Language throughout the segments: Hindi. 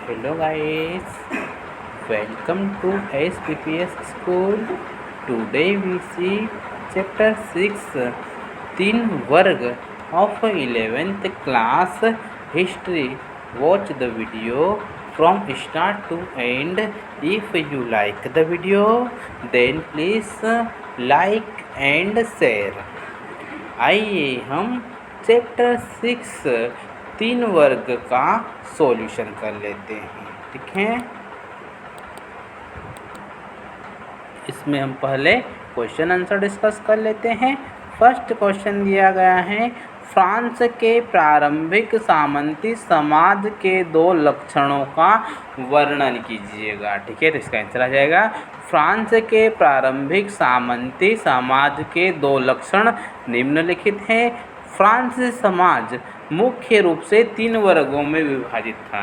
Hello guys, welcome to SPPS school. Today we see chapter 6 तीन वर्ग of 11th class history. Watch the video from start to end. If you like the video then please like and share. आइए हम चैप्टर 6 तीन वर्ग का सॉल्यूशन कर लेते हैं। ठीक है, इसमें हम पहले क्वेश्चन आंसर डिस्कस कर लेते हैं। फर्स्ट क्वेश्चन दिया गया है, फ्रांस के प्रारंभिक सामंती समाज के दो लक्षणों का वर्णन कीजिएगा। ठीक है, तो इसका आंसर आ जाएगा फ्रांस के प्रारंभिक सामंती समाज के दो लक्षण निम्नलिखित हैं। फ्रांसीसी समाज मुख्य रूप से तीन वर्गों में विभाजित था।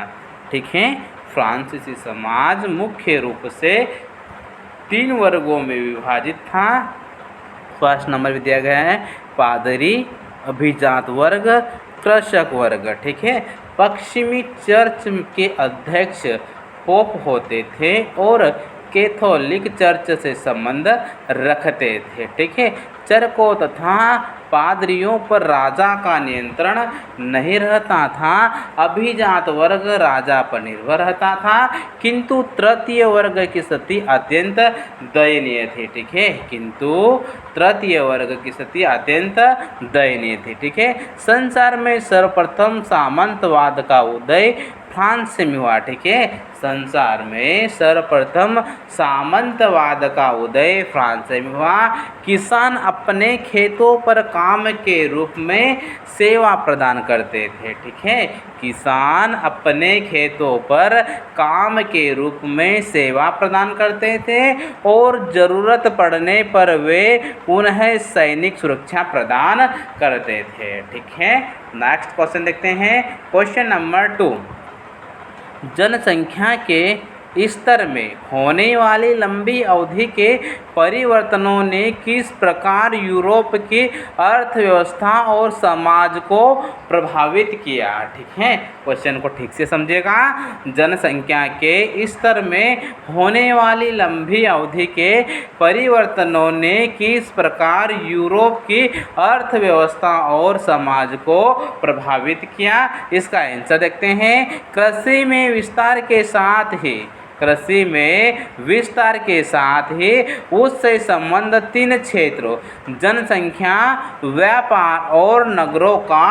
ठीक है, फ्रांसीसी समाज मुख्य रूप से तीन वर्गों में विभाजित था। फर्स्ट नंबर भी दिया गया है, पादरी, अभिजात वर्ग, कृषक वर्ग। ठीक है, पश्चिमी चर्च के अध्यक्ष पोप होते थे और कैथोलिक चर्च से संबंध रखते थे। ठीक है, चरकों तथा पादरियों पर राजा का नियंत्रण नहीं रहता था। अभिजात वर्ग राजा पर निर्भर रहता था, किंतु तृतीय वर्ग की स्थिति अत्यंत दयनीय थी। ठीक है, किंतु तृतीय वर्ग की स्थिति अत्यंत दयनीय थी। ठीक है, संसार में सर्वप्रथम सामंतवाद का उदय फ्रांस में हुआ। ठीक है, संसार में सर्वप्रथम सामंतवाद का उदय फ्रांस में हुआ। किसान अपने खेतों पर काम के रूप में सेवा प्रदान करते थे। ठीक है, किसान अपने खेतों पर काम के रूप में सेवा प्रदान करते थे और ज़रूरत पड़ने पर वे उन्हें सैनिक सुरक्षा प्रदान करते थे। ठीक है, नेक्स्ट क्वेश्चन देखते हैं। क्वेश्चन नंबर 2, जनसंख्या के स्तर में होने वाली लंबी अवधि के परिवर्तनों ने किस प्रकार यूरोप की अर्थव्यवस्था और समाज को प्रभावित किया। ठीक है, क्वेश्चन को ठीक से समझिएगा। जनसंख्या के स्तर में होने वाली लंबी अवधि के परिवर्तनों ने किस प्रकार यूरोप की अर्थव्यवस्था और समाज को प्रभावित किया, इसका आंसर देखते हैं। कृषि में विस्तार के साथ ही उससे संबंधित तीन क्षेत्रों जनसंख्या, व्यापार और नगरों का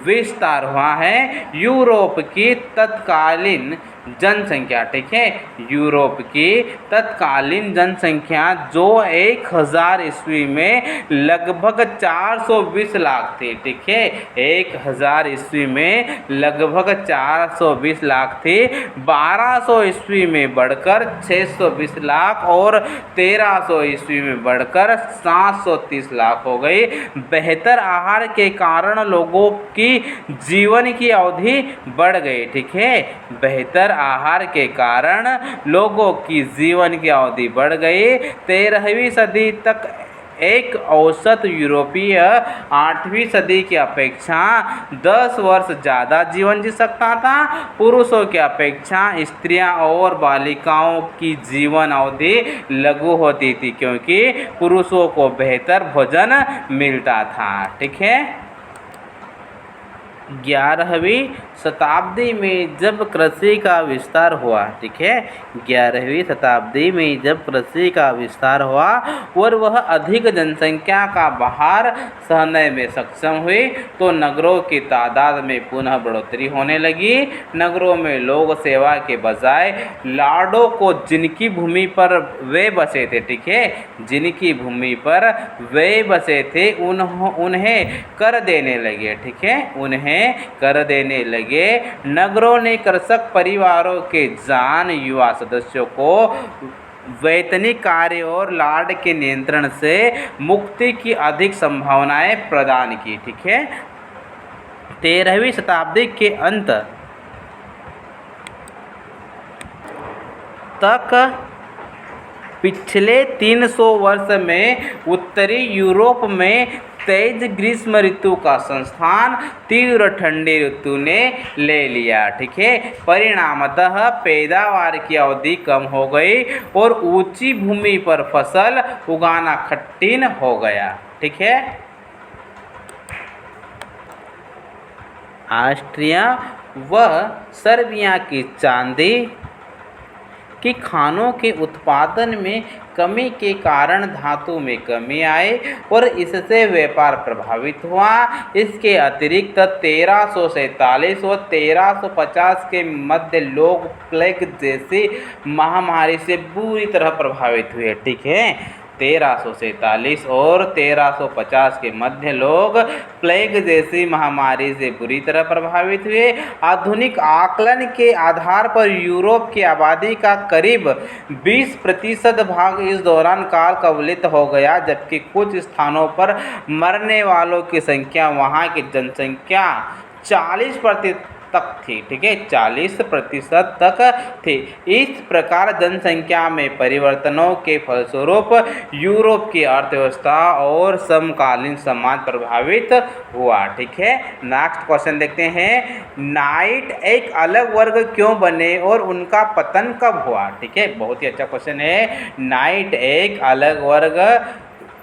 विस्तार हुआ है। यूरोप की तत्कालीन जनसंख्या, ठीक है, यूरोप की तत्कालीन जनसंख्या जो 1000 ईस्वी में लगभग 420 लाख थी। ठीक है, 1000 ईस्वी में लगभग 420 लाख थी। 1200 ईस्वी में बढ़कर 620 लाख और 1300 ईस्वी में बढ़कर 730 लाख हो गई। बेहतर आहार के कारण लोगों की जीवन की अवधि बढ़ गई। ठीक है, बेहतर आहार के कारण लोगों की जीवन की अवधि बढ़ गई। 13वीं सदी तक एक औसत यूरोपीय 8वीं सदी की अपेक्षा 10 वर्ष ज़्यादा जीवन जी सकता था। पुरुषों की अपेक्षा स्त्रियां और बालिकाओं की जीवन अवधि लघु होती थी, क्योंकि पुरुषों को बेहतर भोजन मिलता था। ठीक है, 11वीं शताब्दी में जब कृषि का विस्तार हुआ। ठीक है, 11वीं शताब्दी में जब कृषि का विस्तार हुआ और वह अधिक जनसंख्या का भार सहने में सक्षम हुई, तो नगरों की तादाद में पुनः बढ़ोतरी होने लगी। नगरों में लोग सेवा के बजाय लाडों को जिनकी भूमि पर वे बसे थे, ठीक है, जिनकी भूमि पर वे बसे थे उन्हें कर देने लगे। ठीक है, उन्हें कर देने लगे। नगरों ने कृषक परिवारों के जवान युवा सदस्यों को वैतनिक कार्य और लाड के नियंत्रण से मुक्ति की अधिक संभावनाएं प्रदान की। ठीक है, 13वीं शताब्दी के अंत तक पिछले 300 वर्ष में उत्तरी यूरोप में तेज ग्रीष्म ऋतु का संस्थान तीव्र ठंडी ऋतु ने ले लिया। ठीक है, परिणामतः पैदावार की अवधि कम हो गई और ऊंची भूमि पर फसल उगाना कठिन हो गया। ठीक है, ऑस्ट्रिया व सर्बिया की चांदी की खानों के उत्पादन में कमी के कारण धातु में कमी आई और इससे व्यापार प्रभावित हुआ। इसके अतिरिक्त 1347 व 1350 के मध्य लोग प्लेग जैसी महामारी से बुरी तरह प्रभावित हुए। ठीक है, 1347 और 1350 के मध्य लोग प्लेग जैसी महामारी से बुरी तरह प्रभावित हुए। आधुनिक आकलन के आधार पर यूरोप की आबादी का करीब 20% भाग इस दौरान काल कवलित हो गया, जबकि कुछ स्थानों पर मरने वालों की संख्या वहां की जनसंख्या 40% तक थी। ठीक है, 40% तक थी। इस प्रकार जनसंख्या में परिवर्तनों के फलस्वरूप यूरोप की अर्थव्यवस्था और समकालीन समाज प्रभावित हुआ। ठीक है, नेक्स्ट क्वेश्चन देखते हैं, नाइट एक अलग वर्ग क्यों बने और उनका पतन कब हुआ। ठीक है, बहुत ही अच्छा क्वेश्चन है, नाइट एक अलग वर्ग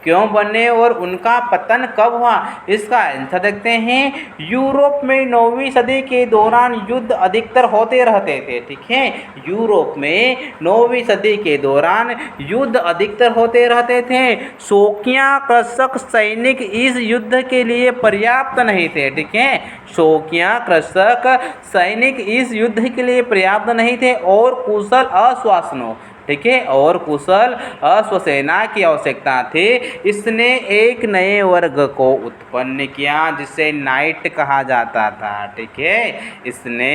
क्यों बने और उनका पतन कब हुआ। इसका आंसर देखते हैं, यूरोप में 9वीं सदी के दौरान युद्ध अधिकतर होते रहते थे। ठीक है, यूरोप में 9वीं सदी के दौरान युद्ध अधिकतर होते रहते थे। शौकिया कृषक सैनिक इस युद्ध के लिए पर्याप्त नहीं थे। ठीक है, शौकिया कृषक सैनिक इस युद्ध के लिए पर्याप्त नहीं थे और कुशल अश्वासनों, ठीक है, और कुशल अश्वसेना की आवश्यकता थी। इसने एक नए वर्ग को उत्पन्न किया जिसे नाइट कहा जाता था। ठीक है, इसने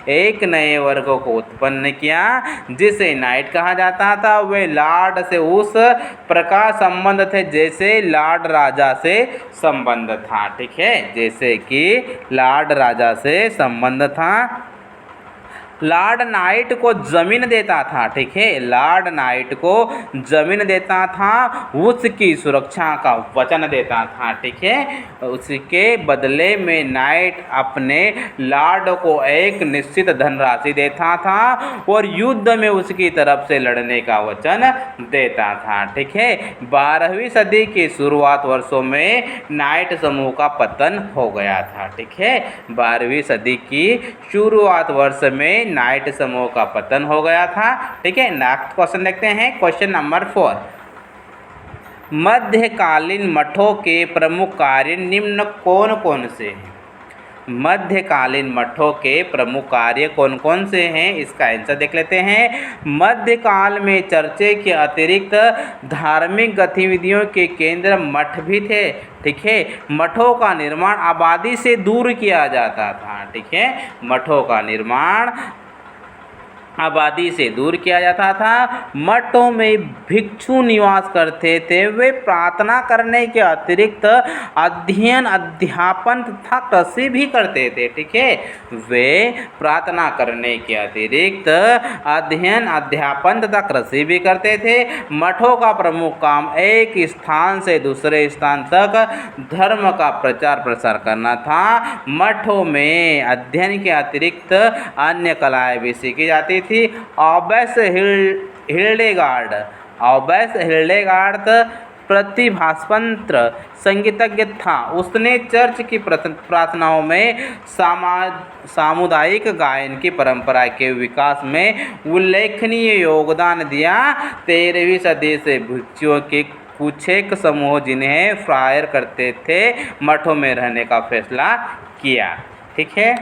एक नए वर्ग को उत्पन्न किया जिसे नाइट कहा जाता था। वे लॉर्ड से उस प्रकार संबंध थे जैसे लॉर्ड राजा से संबंध था। ठीक है, जैसे कि लॉर्ड राजा से संबंध था। लॉर्ड नाइट को जमीन देता था। ठीक है, लॉर्ड नाइट को जमीन देता था, उसकी सुरक्षा का वचन देता था। ठीक है, उसके बदले में नाइट अपने लॉर्ड को एक निश्चित धनराशि देता था और युद्ध में उसकी तरफ से लड़ने का वचन देता था। ठीक है, 12वीं सदी के शुरुआत वर्षों में नाइट समूह का पतन हो गया था। ठीक है, 12वीं सदी की शुरुआत वर्ष में नाइट समूह का पतन हो गया था। ठीक है, नेक्स्ट क्वेश्चन देखते हैं, क्वेश्चन नंबर 4, मध्यकालीन मठों के प्रमुख कार्य निम्न कौन कौन से हैं। मध्यकालीन मठों के प्रमुख कार्य कौन कौन से हैं, इसका आंसर देख लेते हैं। मध्यकाल में चर्चे के अतिरिक्त धार्मिक गतिविधियों के केंद्र मठ भी थे। ठीक है, मठों का निर्माण आबादी से दूर किया जाता था। ठीक है, मठों का निर्माण आबादी से दूर किया जाता था। मठों में भिक्षु निवास करते थे। वे प्रार्थना करने के अतिरिक्त अध्ययन अध्यापन तथा कृषि भी करते थे। ठीक है, वे प्रार्थना करने के अतिरिक्त अध्ययन अध्यापन तथा कृषि भी करते थे। मठों का प्रमुख काम एक स्थान से दूसरे स्थान तक धर्म का प्रचार प्रसार करना था। मठों में अध्ययन के अतिरिक्त अन्य कलाएं भी सीखी जाती थी। ऑबेस हिल्डेगार्ड प्रतिभास्पंत्र संगीतज्ञ था। उसने चर्च की प्रार्थनाओं में सामुदायिक गायन की परंपरा के विकास में उल्लेखनीय योगदान दिया। 13वीं सदी से भिक्षुओं के कुछ एक समूह जिन्हें फ्रायर करते थे, मठों में रहने का फैसला किया। ठीक है।